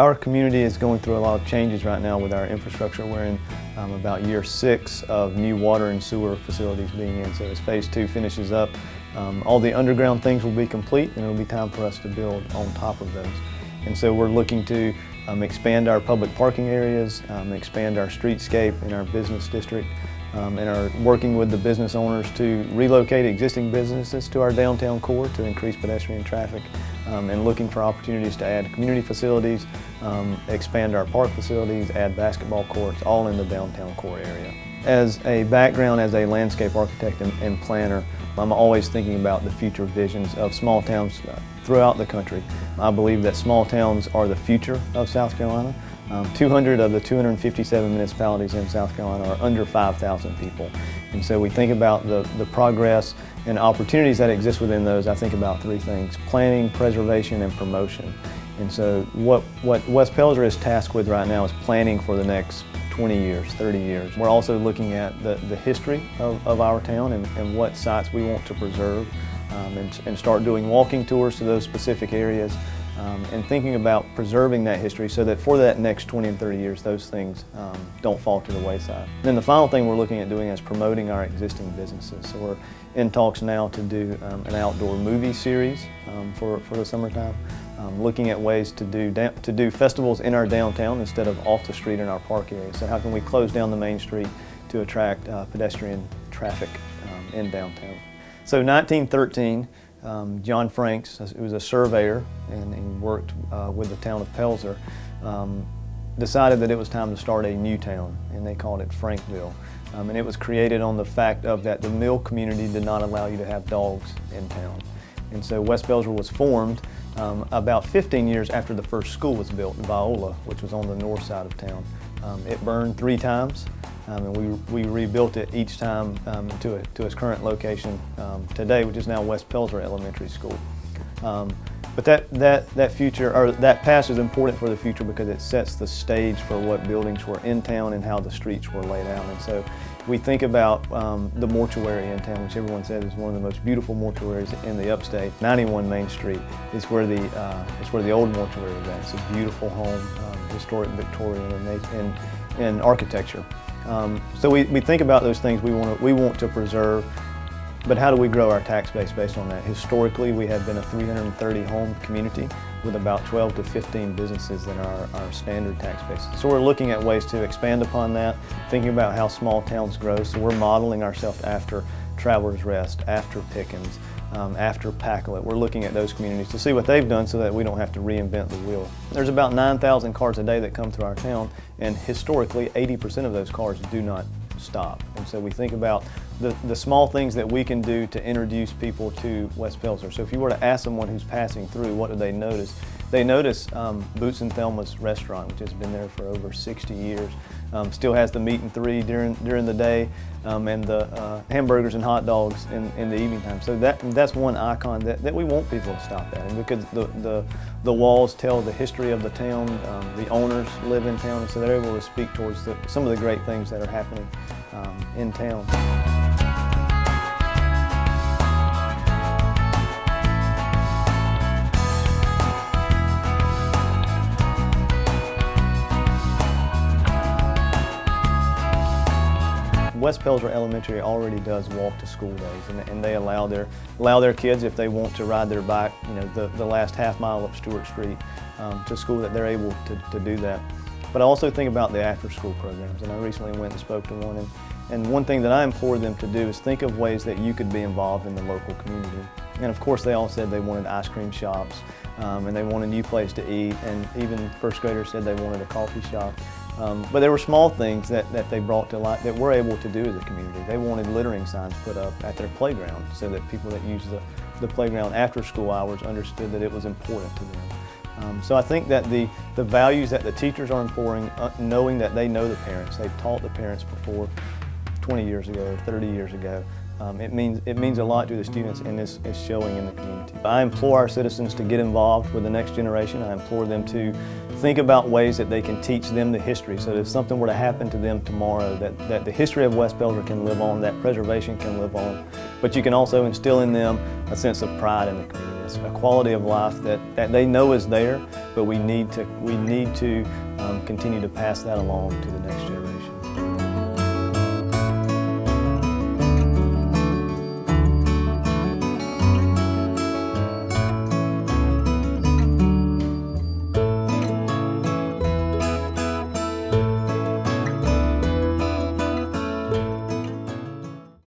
Our community is going through a lot of changes right now with our infrastructure. We're in about year 6 of new water and sewer facilities being in. So as phase 2 finishes up, all the underground things will be complete, and it'll be time for us to build on top of those. And so we're looking to expand our public parking areas, expand our streetscape in our business district, and are working with the business owners to relocate existing businesses to our downtown core to increase pedestrian traffic, and looking for opportunities to add community facilities, expand our park facilities, add basketball courts, all in the downtown core area. As a background as a landscape architect and planner, I'm always thinking about the future visions of small towns throughout the country. I believe that small towns are the future of South Carolina. 200 of the 257 municipalities in South Carolina are under 5,000 people. And so we think about the progress and opportunities that exist within those. I think about 3 things: planning, preservation, and promotion. And so what West Pelzer is tasked with right now is planning for the next 20 years, 30 years. We're also looking at the history of our town and what sites we want to preserve, and start doing walking tours to those specific areas, and thinking about preserving that history so that for that next 20 and 30 years those things don't fall to the wayside. And then the final thing we're looking at doing is promoting our existing businesses. So we're in talks now to do an outdoor movie series for the summertime. Looking at ways to do festivals in our downtown instead of off the street in our park area. So how can we close down the main street to attract pedestrian traffic in downtown? So 1913, John Franks, who was a surveyor and he worked with the town of Pelzer, decided that it was time to start a new town, and they called it Frankville. And it was created on the fact of that the mill community did not allow you to have dogs in town. And so West Pelzer was formed about 15 years after the first school was built in Viola, which was on the north side of town. It burned 3 times, and we rebuilt it each time to its current location today, which is now West Pelzer Elementary School. But that future, or that past, is important for the future because it sets the stage for what buildings were in town and how the streets were laid out. And so we think about the mortuary in town, which everyone says is one of the most beautiful mortuaries in the upstate. 91 Main Street is where the old mortuary is at. It's a beautiful home, historic Victorian in architecture. So we think about those things we want to preserve. But how do we grow our tax base based on that? Historically, we have been a 330 home community with about 12 to 15 businesses in our standard tax base. So we're looking at ways to expand upon that, thinking about how small towns grow. So we're modeling ourselves after Travelers Rest, after Pickens, after Pacolet. We're looking at those communities to see what they've done so that we don't have to reinvent the wheel. There's about 9,000 cars a day that come through our town, and historically 80% of those cars do not stop. And so we think about the small things that we can do to introduce people to West Pelzer. So if you were to ask someone who's passing through, what do they notice? They notice Boots and Thelma's restaurant, which has been there for over 60 years. Still has the meat and 3 during the day, and the hamburgers and hot dogs in the evening time. So that's one icon that we want people to stop at. And because the walls tell the history of the town, the owners live in town, and so they're able to speak towards some of the great things that are happening in town. West Pelzer Elementary already does walk to school days, and they allow their kids, if they want to ride their bike, the last half mile up Stewart Street to school, that they're able to do that. But I also think about the after-school programs, and I recently went and spoke to one, and one thing that I implore them to do is think of ways that you could be involved in the local community. And of course they all said they wanted ice cream shops, and they wanted a new place to eat, and even first graders said they wanted a coffee shop. But there were small things that they brought to light that we're able to do as a community. They wanted littering signs put up at their playground so that people that use the playground after school hours understood that it was important to them. So I think that the values that the teachers are employing, knowing that they know the parents, they've taught the parents before 20 years ago, 30 years ago, it means a lot to the students, and it's showing in the community. I implore our citizens to get involved with the next generation. I implore them to think about ways that they can teach them the history, so that if something were to happen to them tomorrow, that the history of West Pelzer can live on, that preservation can live on. But you can also instill in them a sense of pride in the community, a quality of life that they know is there, but we need to continue to pass that along to the next